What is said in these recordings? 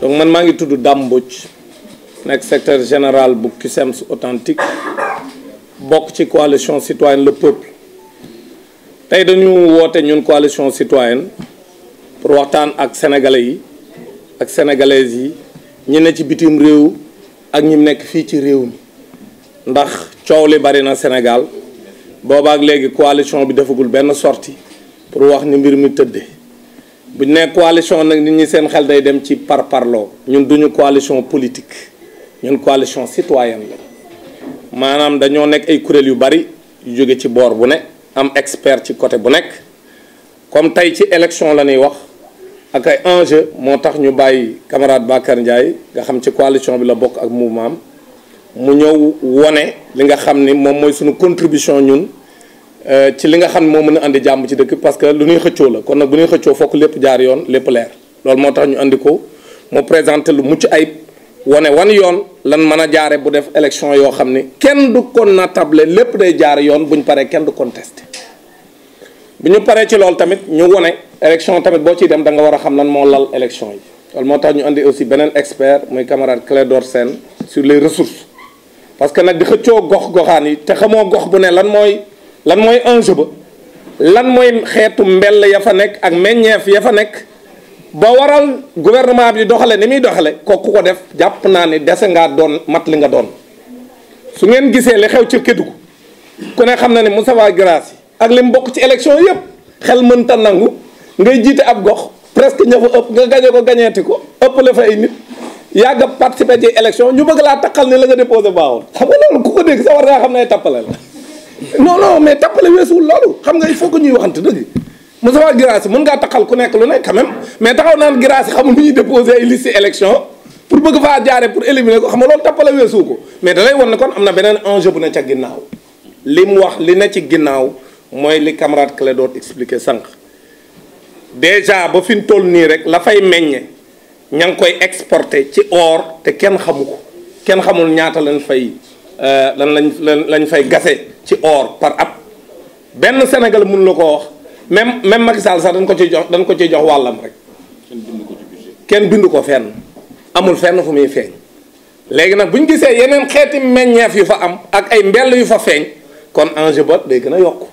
donc man maa ngi tudd Dame Mbodj nekk secrétaire général bu CUSEMS authentique bokk ci coalition citoyenne le peuple tey dañu woote ñun coalition citoyenne pour waxtaan ak sénégalais yi ak sénégalaises yi ñi ne ci bitim réew ak ñi nekk fii ci réew mi ndax coow li bari na Sénégal boobaak léegi coalition bi defagul benn sortie pour wax ni mbir mi tëddee bu ñu nee coalition nag nit ñi seen xel day dem ci parparloo ñun duñu coalition politique ñun coalition citoyenne la maanaam dañoo nekk ay kuréel yu bari yu jóge ci boor bu ne am expert ci côté bu nekk comme tey ci élection la ñuy wax ak ay enjeu moo tax ñu bàyyi camarade Bakar Ndiaye nga xam ci coalition bi la bokk ak mouvement am mu ñëw wone li nga xam ni moom mooy suñu contribution ñun ci li nga xam ne moo mën a andi jàmm ci dëkk parce que lu ñuy xëccoo la kon nag bu ñuy xëccoo fokk lépp jaar yoon lépp leer loolu moo tax ñu andi ko mu présenté lu mucc ayib wane wan yoon lan mën a jaare bu def élection yoo xam ni kenn du ko natable lépp day jaar yoon bu ñu paree kenn du contesté bu ñu paree ci loolu tamit ñu wone élection tamit boo ciy dem da nga war a xam lan moo lal élection yi loolu moo tax ñu andi aussi beneen expert muy camarade Clédor Sène sur les ressources parce que nag di xëccoo gox-goxaan yi te xamoo gox bu ne lan mooy enjeu ba lan mooy xeetu mbell ya fa nekk ak meññeef ya fa nekk ba waral gouvernement bi doxale ni muy doxale kooku ko def jàpp naa ni dese ngaa doon mat li nga doon su ngeen gisee li xew ci Kédougou ku ne xam na ne Moustapha Guirassy ak li mu bokk ci élection yëpp xel mënta nangu ngay jiite ab gox presque ña fa ëpp nga gañe ko gañeeti ko ëpp la fa ay nit yàgg a participer ci élection ñu bëgg laa takkal ni la nga déposé baaxul xam nga loolu ku ko dégg sa war ngaa xam ne ay tappale la non mais tappale weesuwul loolu xam nga il faut que ñuy waxante dëgg Moustapha Guirassy mën ngaa taxal ku nekk lu nekk quand même mais taxaw naan Guirassy xamul nu ñuy déposé ay liste élection pour bëgg faa jaare pour éliminer ko xam nga loolu tappale weesu ko mais da lay won ne kon am na beneen enjeu bu ne ca ginnaaw li mu wax li ne ci ginnaaw mooy li camarade Clédor expliqué sànq déjà ba fi mu toll nii rek la fay meññe ña ngi koy exporté ci or te kenn xamu ko kenn xamul ñaata lañ fay lañ fay gase ci or par at benn Sénégal mun la ko wax même Macky Sall sax dañ ko ciy jox wàllam rek kenn bindu ko fenn amul fenn fu muy feeñ léegi nag bu ñu gisee yeneen xeeti meññeef yu fa am ak ay mbell yu fa feeñ kon enjeu ba day gën a yokku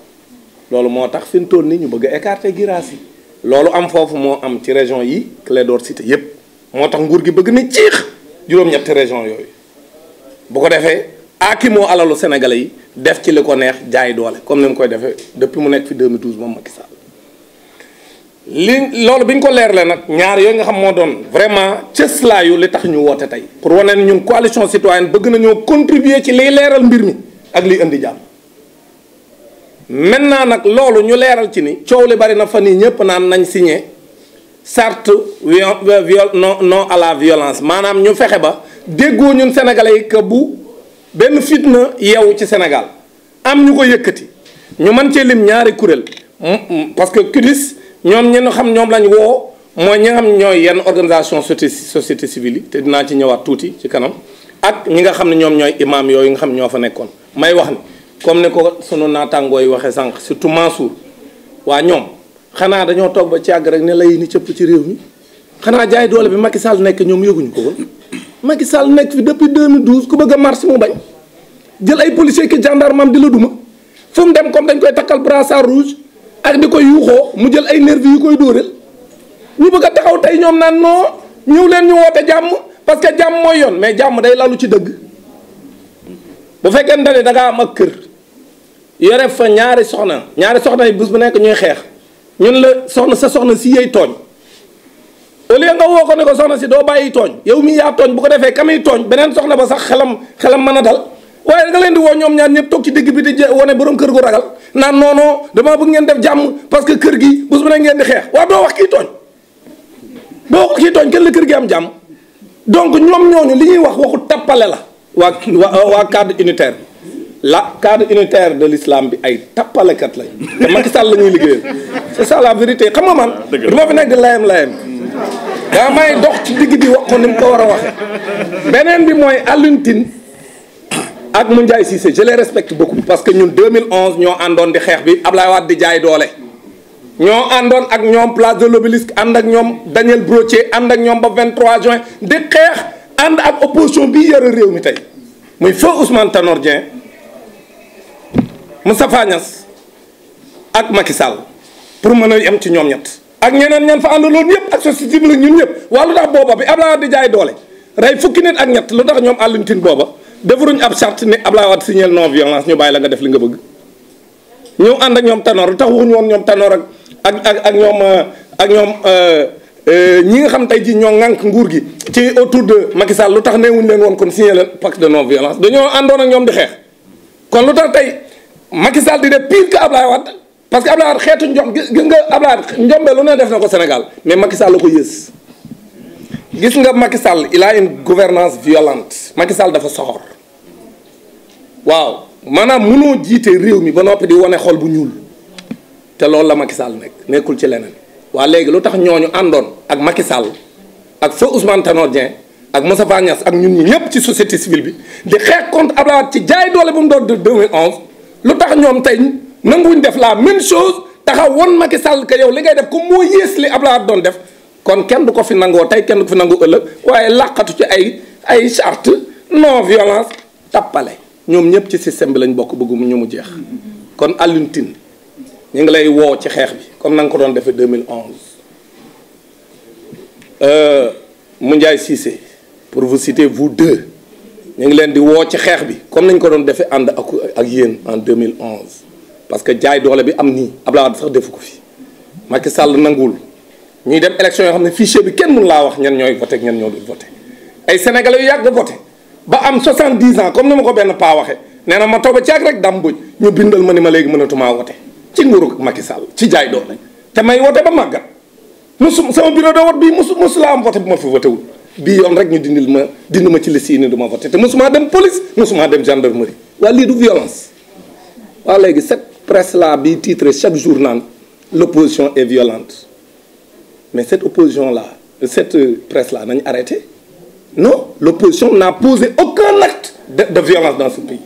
loolu moo tax fi mu toll nii ñu bëgg a écarter Guirassy loolu am foofu moo am ci région yi Clédor cité yépp moo tax nguur gi bëgg na ciix juróom-ñetti région yooyu bu ko defee aakimoo alalu sénégalais yi def ci li ko neex jaay doole comme ni mu koy defee depuis mu nekk fi 2012 moom Macky Sall loolu bi ñu ko leerle nag ñaar yooyu nga xam moo doon vraiment cëslaayu li tax ñu woote tey pour wane ne ñun coalition citoyenne bëgg nañoo contribuer ci liy leeral mbir mi ak liy indi jàmm maintenant nag loolu ñu leeral ci ni coow li bari na fan yii ñëpp naan nañ signé charte non à la violence maanaam ñu fexe ba déggoo ñun sénégalais yi que bu benn fitna yeewu ci Sénégal am ñu ko yëkkati ñu mën cee lim ñaari kuréel parce que CUDIS ñoom ñi nga xam ñoom lañ woo mooy ñi nga xam ñooy yenn organisation société civile yi te dinaa ci ñëwaat tuuti ci kanam ak ñi nga xam ne ñoom ñooy imam yooyu nga xam ñoo fa nekkoon may wax ni comme ni ko sunu naataangoo yi waxee sànq surtout Mansour waa ñoom xanaa dañoo toog ba ci àgg rek ne lay ni cëpp ci réew mi xanaa jaay doole bi Macky Sall nekk ñoom yëguñu ko woon Macky Sall nekk fi depuis 2012 ku bëgg a marche mu bañ jël ay policiers ki gendarme am di la duma fu mu dem comme dañ koy takkal brassard rouge ak di koy yuuxoo mu jël ay nervis yu koy dóoreel ñu bëgg a taxaw tey ñoom naan non ñëw leen ñu woote jàmm parce que jàmm mooy yoon mais jàmm day lalu ci dëgg bu fekkee ne da ngaa am ak kër yore fa ñaari soxna yi bés bu nekk ñuy xeex ñun la sa soxna si yey tooñ au lieu nga woo ko ne ko soxna si doo bàyyi tooñ yow mii yaa tooñ bu ko defee kamiy tooñ beneen soxna ba sax xelam mën a dal waaye nga leen di woo ñoom ñaar ñëpp toog ci digg bi di wane borom kër gu ragal naan non damaa bëgg ngeen def jàmm parce que kër gi bés bu ne ngeen di xeex waaw doo wax kii tooñ kenn la kër gi am jàmm donc ñoom ñooñu li ñuy wax waxu tappale la waa cadre unitaire cadre unitaire de l'islam bi ay tappalekat lañ te Macky Sall la ñuy liggéeyal c'est ça la vérité xam nga man du ma fi nekk di layam daa may dox ci digg bi wax ko ni mu ko war a waxe beneen bi mooy Alioune Tine ak Moundiaye Cissé je les respecte beaucoup parce que ñun 2011 ñoo àndoon di xeex bi Ablaye Wade di jaay doole ñoo àndoon ak ñoom place de l'Obélisque ànd ak ñoom Daniel Brottier ànd ak ñoom ba 23 juin di xeex ànd ak opposition bi yore réew mi tey muy feu Ousmane Tanor Dieng Moustapha Niasse ak Macky Sall pour mën a yem ci ñoom ñett ak ñeneen ñan fa àndaloon ñëpp ak société civile ñun ñëpp waa lu tax booba bi Abdoulaye Wade di jaay doole rey fukki nit ak ñett lu tax ñoom Alioune Tine booba defaruñ ab charte ni Abdoulaye Wade signal non violence ñu bàyyi la nga def li nga bëgg ñëw ànd ak ñoom Tanor lu tax waxuñu woon ñoom Tanor ak ñoom ñi nga xam tey ji ñoo ŋànk nguur gi ci autour de Macky Sall lu tax neewuñu leen woon kon signé leen pacte de non violence dañoo àndoon ak ñoom di xeex kon lu tax tey Macky Sall di def pire que Abdoulaye Wade parce que Abdoulaye Wade xeetu njom gis nga Abdoulaye Wade njombe lu ne def na ko Sénégal mais Macky Sall la ko yées gis nga Macky Sall il a une gouvernance violente Macky Sall dafa soxor waaw maanaam mënoo jiite réew mi ba noppi di wane xol bu ñuul te loolu la Macky Sall nekkul ci leneen waa léegi lu tax ñooñu àndoon ak Macky Sall ak feu Ousmane Tanor Dieng ak Moustapha Niasse ak ñun ñi ñëpp ci société civile bi di xeex contre Abdoulaye Wade ci jaay doole bu mu doon de 2011 lu tax ñoom tey nanguwuñ def la même chose taxaw won Macky Sall que yow li ngay def comme moo yées li Abdoulaye Wade doon def kon kenn du ko fi nangoo tey kenn du ko fi nangoo ëllëg waaye làqatu ci ay charte non violence tappale ñoom ñëpp ci système bi lañ bokk bëggu ñu mu jeex kon Alioune Tine ñu ngi lay woo ci xeex bi comme na nga ko doon defee 2011 Moundiaye Cissé pour vous citer vous deux ñu ngi leen di woo ci xeex bi comme nañ ko doon defee ànd ak yéen en 2011 parce que jaay doole bi am nii Abdoulaye Wade sax defu ko fi Macky Sall nanguwul ñuy dem élection yoo xam ne fichier bi kenn mënu laa wax ñan ñooy voté ak ñan ñoo dul voté ay sénégalais yu yàgg voté ba am 70 ans comme ni ma ko benn paa waxee nee na ma toog ba caag rek dam buj ñu bindal ma ni ma léegi mënatumaa wote ci nguuru Macky Sall ci jaay doole te may wote ba màggat sama bureau de vote bii musu laa am vote bu ma fi voté wul bii yoon rek ñu dindi ma ci liste yi ni du ma voté te musumaa dem police musumaa dem gendarmerie waa lii du violence waa léegi cette presse là bi titre chaque jour naan l'opposition est violente mais cette opposition là cette presse là nañ arrêté non l'opposition n'a posé aucun acte de violence dans ce pays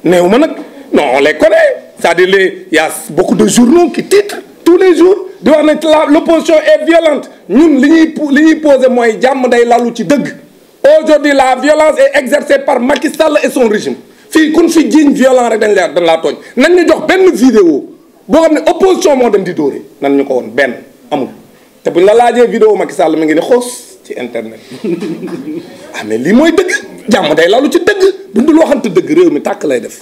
néew ma nag non on les connaît c'est-à-dire il y a beaucoup de journaux qui titrent tous les jours di wax ne l'opposition est violente ñun li ñuy posé mooy jàmm day lalu ci dëgg aujourd'hui la violence est exercée par Macky Sall et son régime fii kun fi jiiñ violent rek dañ laa tooñ nañ ñu jox benn vidéo boo xam ne opposition moo dem di dóore nan ñu ko woon benn amul te buñ la laajee vidéo Macky Sall mi ngi ni xoos ci internet ah mais lii mooy dëgg jàmm day lalu ci dëgg buñ dul waxante dëgg réew mi tàkk lay def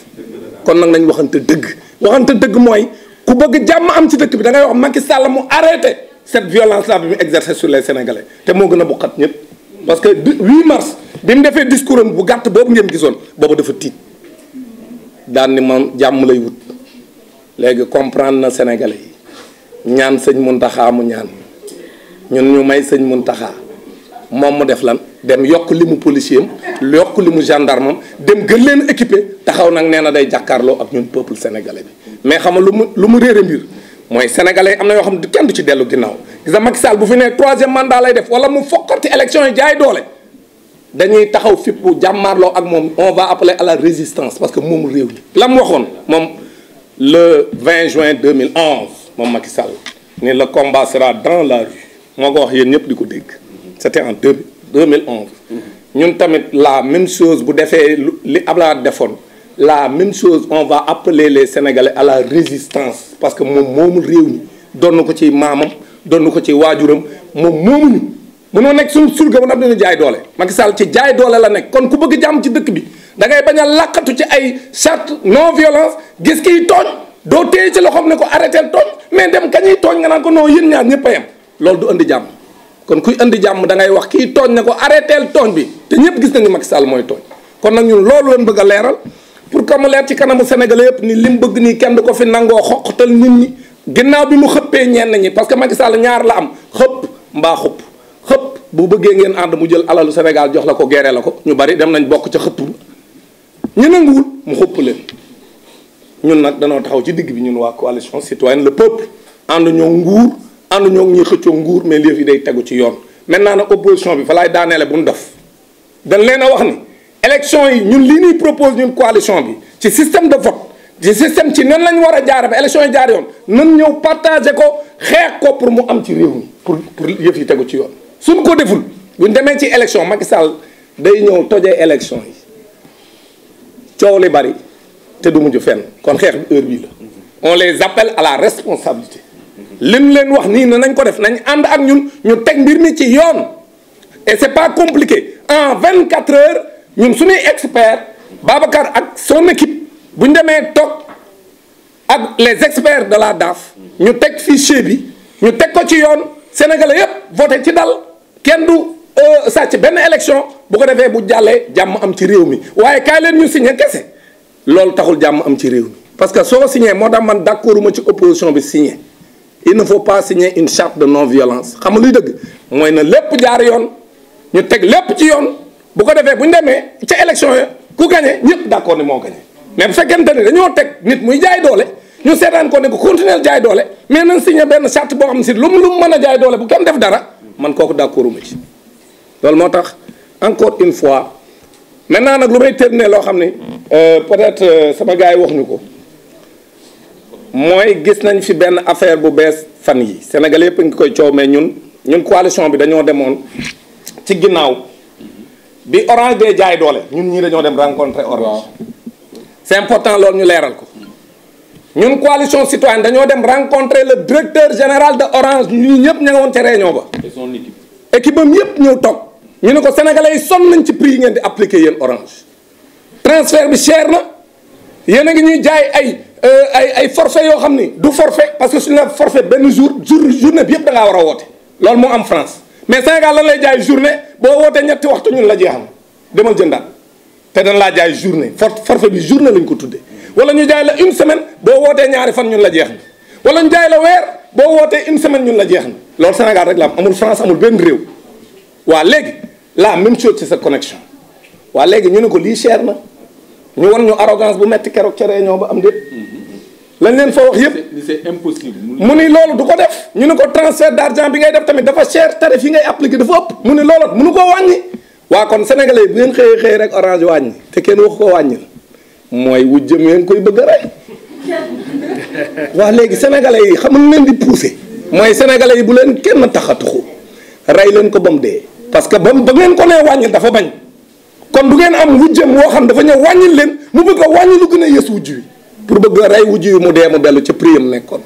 kon nag nañ waxante dëgg mooy ku bëgg jàmm am ci dëkk bi da ngay wax Macky Sall mu arrêté cette violence là bi mu exercer sur les Sénégalais te moo gën a bokkat ñëpp parce que 8 mars bi mu defee discours am bu gàtt boobu ngeen gisoon boobu dafa tiit daan ni man jàmm lay wut léegi comprendre na Sénégalais yi ñaan sëñ Mountakha mu ñaan ñun ñu may sëñ Mountakha moom mu def lan dem yokk li mu policier am yokk li mu gendarme am dem gën leen équipé taxaw nag nee na day jàkkaarloo ak ñun peuple sénégalais bi mais xam nga lu mu réere mbir mooy sénégalais am na yoo xam ne kenn du ci dellu ginnaaw gis nga Macky Sall bu fi ne 3e mandat lay def wala mu fokkati élection yi jaay doole dañuy taxaw fippu jàmmaarloo ak moom on va appeler à la résistance parce que moom réew mi la mu waxoon moom le 20 juin 2011 moom Macky Sall ni le combat sera dans la rue moo ko wax yéen ñëpp di ko dégg c'était en 2011 ñun tamit la même chose bu defee li Abdoulaye defoon la même chose on va appeler les Sénégalais à la résistance parce que moom moomul réew mi doon ko ci maamam doon ko ci waajuram moom moomuñu mënoo nekk suñu surga ba nag dañu jaay doole Macky Sall ci jaay doole la nekk kon ku bëgg jàmm ci dëkk bi da ngay bañ a làqatu ci ay charte non violence gis kiy tooñ doo téye ci loxoom ne ko arrêté tooñ mais dem kañuy tooñ nga naan ko non yéen ñaar ñëpp a yem loolu du andi jàmm kon kuy andi jàmm da ngay wax kii tooñ ne ko arrêté tooñ bi te ñëpp gis nañu Macky Sall mooy tooñ kon nag ñun loolu lañ bëgg a leeral pour que mu leer ci kanamu Sénégalais yëpp ni lim bëgg nii kenn du ko fi nangoo xoqatal nit ñi ginnaaw bi mu xëppee ñenn ñi parce que Macky Sall ñaar la am xëpp mbaa xupp xëpp bu bëggee ngeen ànd mu jël alalu Sénégal jox la ko géré la ko ñu bari dem nañ bokk ca xëpp ñu nanguwul mu xëpp leen ñun nag danoo taxaw ci digg bi ñun waa coalition citoyenne le peuple ànd ñoo nguur ànd ñoo ñuy xëccoo nguur mais léef yi day tegu ci yoon maintenant nag opposition bi fa laay daaneele bu mu def dañ leen a wax ni élection yi ñun lii ñuy propose ñun coalition bi ci système de vote ci système ci nan lañ war a jaare ba élection yi jaar yoon nan ñëw partager ko xeex ko pour mu am ci réew mi pour yëf yi tegu ci yoon. suñ ko deful buñ demee ci élection Macky Sall day ñëw tojee élection yi coow li bari te du mujj fenn kon xeex bi heure bii la. on les appelle à la responsabilité. lim leen wax nii nañ ko def nañ ànd ak ñun ñu teg mbir mi ci yoon et c'est pas compliqué en 24 heures ñun suñuy expert Babacar ak son équipe bu ñu demee toog ak les experts de la DAF ñu teg fichier bi ñu teg ko ci yoon sénégalais yépp voté ci dal kenn du sàcc benn élection bu ko defee bu jàllee jàmm am ci réew mi waaye kaay leen ñu signé kese loolu taxul jàmm am ci réew mi parce que soo signé moo tax man d'accorduma ci opposition bi signé. il ne faut pas signer une charte de non-violence xam nga luy dëgg mooy na lépp jaar yoon ñu teg lépp ci yoon bu ko defee bu ñu demee ca élection ya ku gagné ñëpp d'accord ni moo gagné mais bu fekkente ni dañoo teg nit muy jaay doole ñu seetaan ko ne ko continuer jaay doole mais nañ signé benn charte boo xam ne si lu mu mën a jaay doole bu kenn def dara man kooku d'accorduma ci. loolu moo tax encore une fois maintenant nag lu may terminer loo xam ni peut-être sama gars yi wax ñu ko. mooy gis nañ fi benn affaire bu bees fan yi Sénégal yëpp ngi koy coow mais ñun coalition bi dañoo demoon ci ginnaaw bi Orange dee jaay doole ñun ñii dañoo dem rencontrer Orange. c'est important loolu ñu leeral ko ñun coalition citoyenne dañoo dem rencontrer le directeur général de Orange ñun ñëpp ña nga woon ca réunion ba. et son équipe. équipe am yëpp ñëw toog ñu ne ko sénégalais yi sonn nañ ci prix yi ngeen di appliquer yéen Orange transfert bi cher na yéen a ngi ñuy jaay ay forfait yoo xam ni du forfait parce que suñu la forfait benn journée bi yëpp da ngaa war a woote loolu moo am France mais Sénégal lan lay jaay journée boo wootee ñetti waxtu ñun la jeexam demal jëndaat te dañ laa jaay journée forfait bi journée lañ ko tuddee wala ñu jaay la une semaine boo wootee ñaari fan ñun la jeex na wala ñu jaay la weer boo wootee une semaine ñun la jeex na loolu Sénégal rek la am amul France amul benn réew waa léegi la même chose ci sa connexion waa léegi ñu ne ko lii cher na ñu wan ñu arrogance bu metti keroog ca réunion ba am déet lañ leen fa wax yëpp c'est impossible. mu ni loolu du ko def ñu ne ko transfert d'argent bi ngay def tamit dafa cher tarif yi ngay appliqué dafa ëpp mu ni loolu mënu koo wàññi waa kon sénégalais bu ngeen xëyee rek Orange wàññi te kenn wax koo wàññi mooy wu jëm ngeen koy bëgg a rey waa léegi sénégalais yi xamul leen di pousser mooy sénégalais yi bu leen kenn tax a tuxu rey leen ko ba mu dee parce que ba ngeen ko nee wàññi dafa bañ kon du ngeen am wujjëm woo xam dafa ñëw wàññil leen mu bëgg a wàññi lu gën a yës wujj wi pour bëgg a rey wujj wi mu dee mu dellu ca prix am nekkoon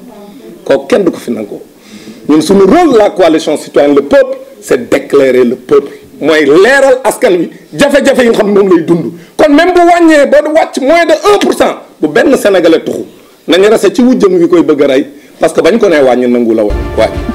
kooku kenn du ko fi nangoo ñun suñu rôle la coalition citoyenne le peuple c'est d'éclairer le peuple mooy leeral askan wi jafe-jafe yi nga xam ne moom lay dund kon même bu wàññee ba wàcc moins de 1% bu benn sénégalais tuxu nañu rase ci wujjëm wi koy bëgg a rey parce que bañ ko nee wàññi nangu la wàññi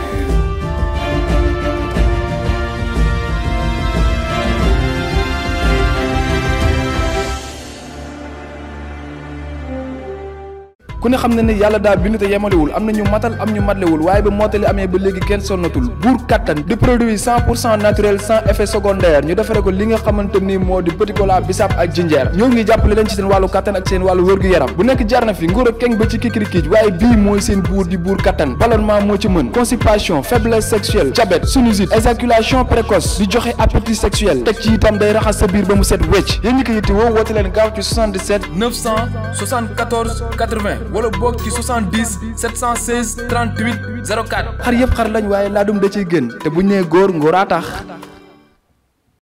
ku ne xam ne ne yàlla daa bind te yemalewul am na ñu matal am ñu matlewul waaye ba mottali amee ba léegi kenn sonnatul buur kattan di produit 100% naturel sans effet secondaire ñu defare ko li nga xamante ni moo di petit cola bisaab ak jinjeer ñoo ngi jàppale leen ci seen wàllu kattan ak seen wàllu wërgu-yaram bu nekk jarna fi nguur ak keng ba ci kikirikiij waaye bii mooy seen buur di buur kattan ballonnement moo ci mën constipation faiblesse sexuelle diabète sinusite éjaculation précoce di joxe appétit sexuel teg ci itam day raxas sa biir ba mu set wecc yéen ñi ko yitte woo woote leen gaaw ci 77 974 80 wala boog ci 70 716 38 04 xar yëpp xar lañ waaye laa dum da ciy gën te bu ñu nee góor ngóoraa tax